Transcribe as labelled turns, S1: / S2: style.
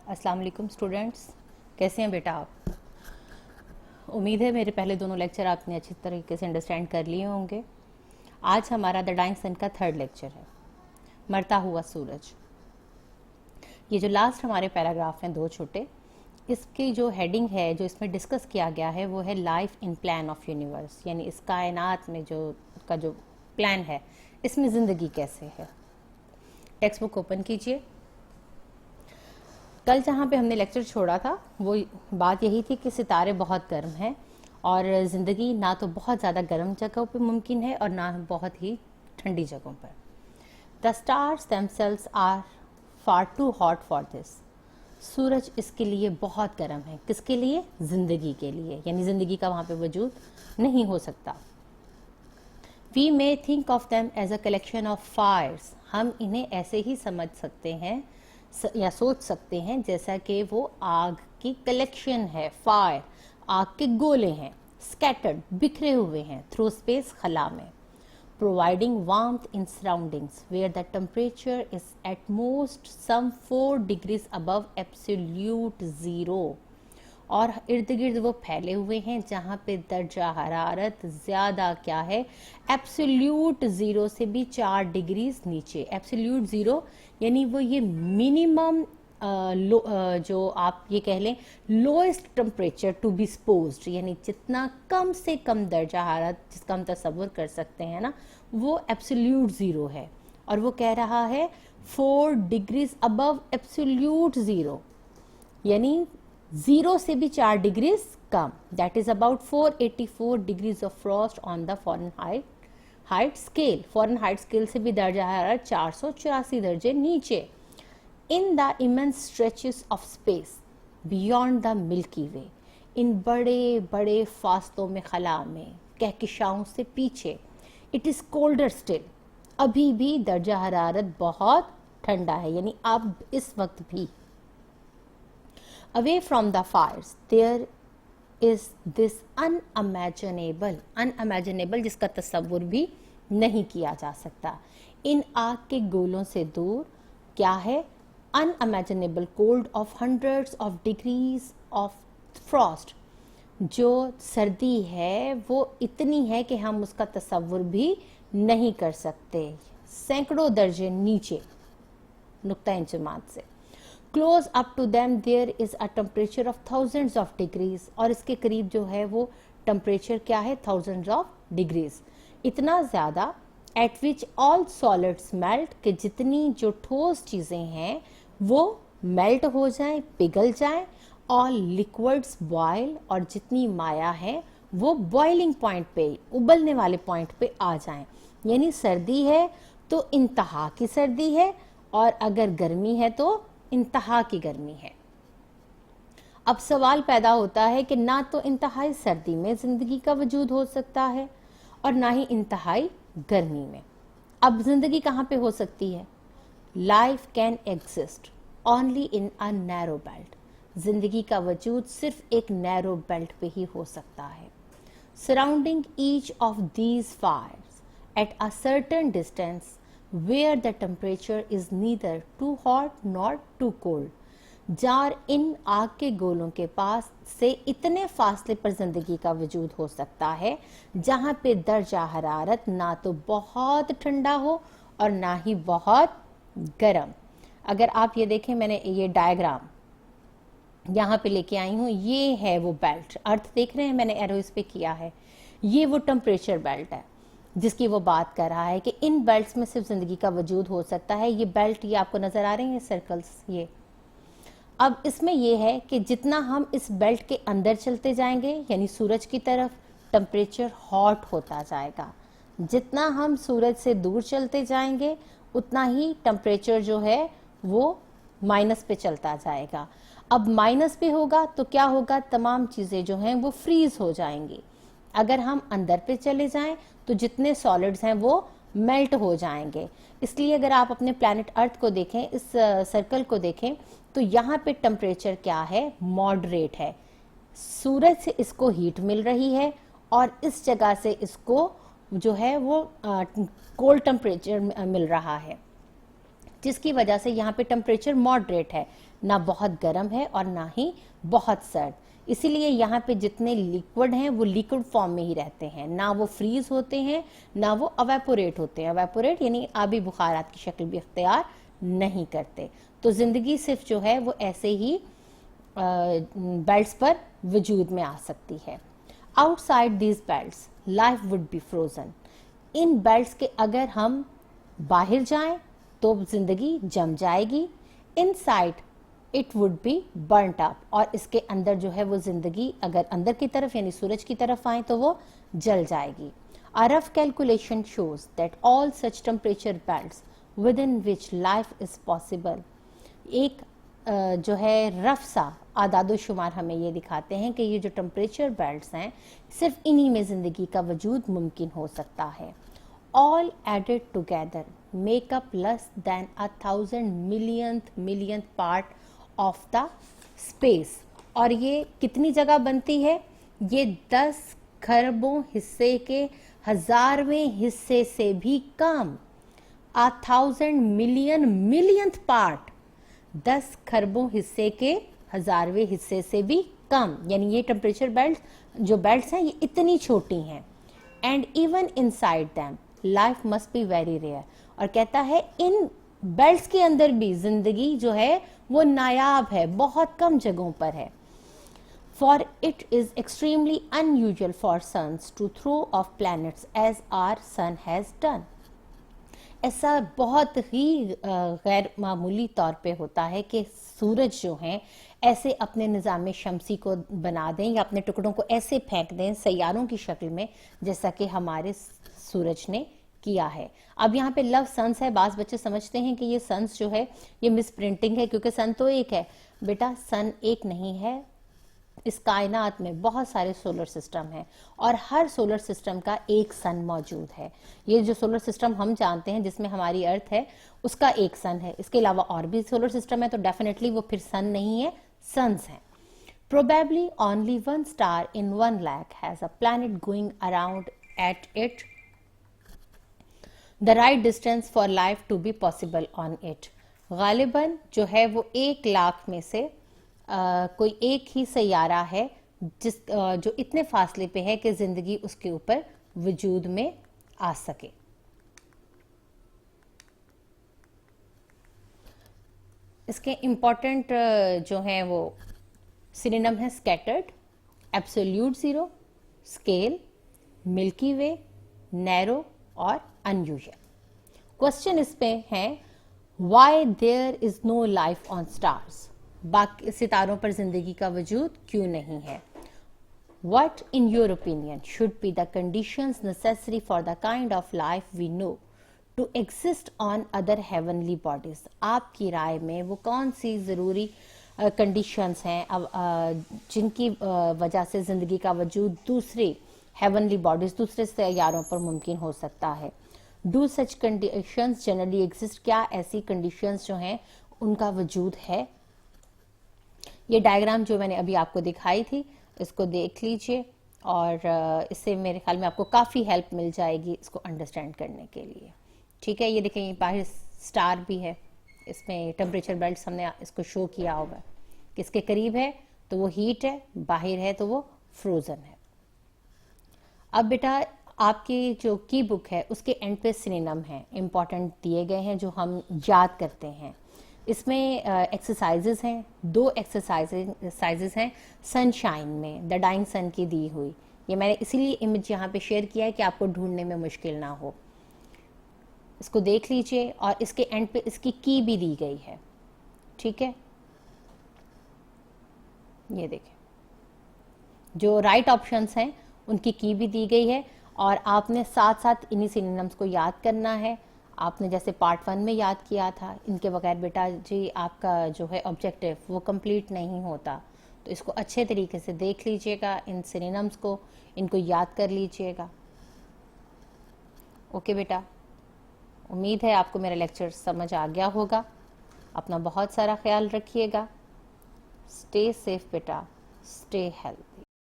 S1: अस्सलाम वालेकुम स्टूडेंट्स, कैसे हैं बेटा आप? उम्मीद है मेरे पहले दोनों लेक्चर आपने अच्छी तरीके से अंडरस्टैंड कर लिए होंगे। आज हमारा द डाइंग सन का थर्ड लेक्चर है, मरता हुआ सूरज। ये जो लास्ट हमारे पैराग्राफ हैं दो छोटे, इसकी जो हेडिंग है जो इसमें डिस्कस किया गया है वो है life in plan of universe, यानी इस कायनात में जो प्लान है इसमें ज़िंदगी कैसे है। टेक्स्ट बुक ओपन कीजिए। कल जहाँ पे हमने लेक्चर छोड़ा था वो बात यही थी कि सितारे बहुत गर्म हैं और ज़िंदगी ना तो बहुत ज़्यादा गर्म जगहों पे मुमकिन है और ना बहुत ही ठंडी जगहों पर। The stars themselves are far too hot for this. सूरज इसके लिए बहुत गर्म है। किसके लिए? ज़िंदगी के लिए, यानी ज़िंदगी का वहाँ पे वजूद नहीं हो सकता। We may think of them as a collection of fires. हम इन्हें ऐसे ही समझ सकते हैं या सोच सकते हैं जैसा कि वो आग की कलेक्शन है। फायर, आग के गोले हैं। स्कैटर्ड, बिखरे हुए हैं थ्रू स्पेस, खला में। Providing warmth in surroundings where the temperature is at most some 4 degrees above absolute zero. और इर्द गिर्द वो फैले हुए हैं जहाँ पे दर्जा हरारत ज़्यादा क्या है, एब्सोल्यूट ज़ीरो से भी 4 डिग्रीज नीचे। एब्सोल्यूट ज़ीरो यानी वो ये मिनिमम जो आप ये कह लें lowest temperature to be supposed, यानी जितना कम से कम दर्जा हरारत जिसका हम तस्वुर कर सकते हैं ना, वो एब्सोल्यूट ज़ीरो है। और वो कह रहा है 4 डिग्रीज अबव एब्सोल्यूट ज़ीरो, यानी ज़ीरो से भी 4 डिग्रीज कम। That is about 484 degrees of frost on the Fahrenheit scale. Fahrenheit scale से भी दर्जा हरारत 484 दर्जे नीचे। In the immense stretches of space beyond the Milky Way. इन बड़े बड़े फासलों में, खला में, कहकशाओं से पीछे। It is colder still. अभी भी दर्जा हरारत बहुत ठंडा है, यानी अब इस वक्त भी। Away from the fires, there is this unimaginable जिसका तस्वुर भी नहीं किया जा सकता। इन आग के गोलों से दूर क्या है? unimaginable cold of hundreds of degrees of frost। जो सर्दी है वो इतनी है कि हम उसका तस्वुर भी नहीं कर सकते। सैकड़ों दर्जे नीचे नुक्ता इंचमात से। Close up to them there is a temperature of thousands of degrees. और इसके करीब जो है वो टेम्परेचर क्या है? Thousands of degrees. इतना ज़्यादा at which all solids melt, कि जितनी जो ठोस चीज़ें हैं वो मेल्ट हो जाएं, पिघल जाएं। ऑल लिक्विड्स बॉयल, और जितनी माया है वो बॉइलिंग पॉइंट पे, उबलने वाले पॉइंट पे आ जाएं। यानी सर्दी है तो इंतहा की सर्दी है, और अगर गर्मी है तो इंतहा की गर्मी है। अब सवाल पैदा होता है कि ना तो इंतहाई सर्दी में जिंदगी का वजूद हो सकता है और ना ही इंतहाई गर्मी में। अब जिंदगी कहाँ पे हो सकती है? Life can exist only in a narrow belt. जिंदगी का वजूद सिर्फ एक नैरो बेल्ट पे ही हो सकता है। Surrounding each of these fires at a certain distance where the temperature is neither too hot nor too cold। जार इन आग के गोलों के पास से इतने फासले पर जिंदगी का वजूद हो सकता है जहाँ पे दर्जा हरारत ना तो बहुत ठंडा हो और ना ही बहुत गर्म। अगर आप ये देखें, मैंने ये डायग्राम यहाँ पे लेके आई हूँ, ये है वो बेल्ट। अर्थ देख रहे हैं, मैंने एरो इस पे किया है। ये वो टेम्परेचर बेल्ट है जिसकी वो बात कर रहा है कि इन बेल्ट्स में सिर्फ जिंदगी का वजूद हो सकता है। ये बेल्ट, ये आपको नजर आ रहे हैं, ये सर्कल्स, ये। अब इसमें ये है कि जितना हम इस बेल्ट के अंदर चलते जाएंगे, यानी सूरज की तरफ, टेम्परेचर हॉट होता जाएगा। जितना हम सूरज से दूर चलते जाएंगे उतना ही टेम्परेचर जो है वो माइनस पे चलता जाएगा। अब माइनस पे होगा तो क्या होगा? तमाम चीजें जो हैं वो फ्रीज हो जाएंगी। अगर हम अंदर पे चले जाएं तो जितने सॉलिड्स हैं वो मेल्ट हो जाएंगे। इसलिए अगर आप अपने प्लैनेट अर्थ को देखें, इस सर्कल को देखें, तो यहाँ पे टेम्परेचर क्या है? मॉडरेट है। सूरज से इसको हीट मिल रही है और इस जगह से इसको जो है वो कोल्ड टेम्परेचर मिल रहा है, जिसकी वजह से यहाँ पे टेम्परेचर मॉडरेट है। ना बहुत गर्म है और ना ही बहुत सर्द। इसीलिए यहाँ पे जितने लिक्विड हैं वो लिक्विड फॉर्म में ही रहते हैं, ना वो फ्रीज होते हैं ना वो अवेपोरेट होते हैं। अवेपोरेट यानी आबी बुखारात की शक्ल भी इख्तियार नहीं करते। तो ज़िंदगी सिर्फ जो है वो ऐसे ही बेल्ट्स पर वजूद में आ सकती है। Outside these belts life would be frozen. In belts के अगर हम बाहर जाएं तो ज़िंदगी जम जाएगी। Inside it would be burnt up, और इसके अंदर जो है वो ज़िंदगी अगर अंदर की तरफ यानी सूरज की तरफ आए तो वो जल जाएगी। A rough calculation shows that all such temperature bands within which life is possible, एक जो है रफ सा आदादो शुमार हमें ये दिखाते हैं कि ये जो टेम्परेचर बेल्ट्स हैं सिर्फ इन्हीं में ज़िंदगी का वजूद मुमकिन हो सकता है। All added together make up less than 1,000 millionth part of the space। और ये कितनी जगह बनती है? ये 10 खरबों हिस्से के 1000वें हिस्से से भी कम। 1,000 millionth part, 10 खरबों हिस्से के 1000वें हिस्से से भी कम, यानी ये टेम्परेचर बेल्ट जो बेल्ट्स हैं ये इतनी छोटी हैं। And even inside them life must be very rare. और कहता है इन बेल्ट्स के अंदर भी जिंदगी जो है वो नायाब है, बहुत कम जगहों पर है। For it is extremely unusual for suns to throw off planets as our sun has done। ऐसा बहुत ही गैर मामूली तौर पे होता है कि सूरज जो हैं ऐसे अपने निज़ाम शमसी को बना दें या अपने टुकड़ों को ऐसे फेंक दें सैयारों की शक्ल में जैसा कि हमारे सूरज ने किया है। अब यहाँ पे लव सन्स है, बाज़ बच्चे समझते हैं कि ये सन्स जो है ये मिस प्रिंटिंग है क्योंकि सन तो एक है। बेटा सन एक नहीं है, इस कायनात में बहुत सारे सोलर सिस्टम हैं और हर सोलर सिस्टम का एक सन मौजूद है। ये जो सोलर सिस्टम हम जानते हैं जिसमें हमारी अर्थ है उसका एक सन है, इसके अलावा और भी सोलर सिस्टम है, तो डेफिनेटली वो फिर सन नहीं है, सन्स हैं। Probably only one star in 1 lakh has a planet going around at it the right distance for life to be possible on it। गालिबन जो है वो 1 लाख में से कोई एक ही सैयारा है जो इतने फासले पे है कि जिंदगी उसके ऊपर वजूद में आ सके। इसके इम्पॉर्टेंट जो हैं वो सिनोनिम है scattered, absolute zero, scale, Milky Way, narrow और अनयूजुअल। क्वेश्चन इसमें है why there is no life on stars. बाकी सितारों पर जिंदगी का वजूद क्यों नहीं है। What in your opinion should be the conditions necessary for the kind of life we know to exist on other heavenly bodies। आपकी राय में वो कौन सी ज़रूरी कंडीशंस हैं जिनकी वजह से ज़िंदगी का वजूद दूसरे हेवनली बॉडीज दूसरे सैयारों पर मुमकिन हो सकता है। Do such conditions generally exist. क्या ऐसी कंडीशंस जो हैं उनका वजूद है। ये डायग्राम जो मैंने अभी आपको दिखाई थी इसको देख लीजिए और इससे मेरे ख्याल में आपको काफ़ी हेल्प मिल जाएगी इसको अंडरस्टैंड करने के लिए। ठीक है, ये देखें बाहर स्टार भी है, इसमें टेम्परेचर बेल्ट हमने इसको शो किया होगा, किसके करीब है तो वो हीट है, बाहर है तो वो फ्रोज़न है। अब बेटा आपकी जो की बुक है उसके एंड पे सिनोनिम है इम्पॉर्टेंट दिए गए हैं जो हम याद करते हैं। इसमें एक्सरसाइजेस हैं, 2 एक्सरसाइजेस हैं सनशाइन में, द डाइंग सन की दी हुई। ये मैंने इसीलिए इमेज यहाँ पे शेयर किया है कि आपको ढूंढने में मुश्किल ना हो। इसको देख लीजिए और इसके एंड पे इसकी की भी दी गई है। ठीक है, ये देखें जो राइट ऑप्शंस हैं उनकी की भी दी गई है और आपने साथ साथ इन्हीं सिनोनिम्स को याद करना है। आपने जैसे पार्ट 1 में याद किया था, इनके बगैर बेटा जी आपका जो है ऑब्जेक्टिव वो कंप्लीट नहीं होता। तो इसको अच्छे तरीके से देख लीजिएगा, इन सिनोनिम्स को इनको याद कर लीजिएगा। ओके बेटा, उम्मीद है आपको मेरा लेक्चर समझ आ गया होगा। अपना बहुत सारा ख्याल रखिएगा। स्टे सेफ बेटा, स्टे हेल्थ।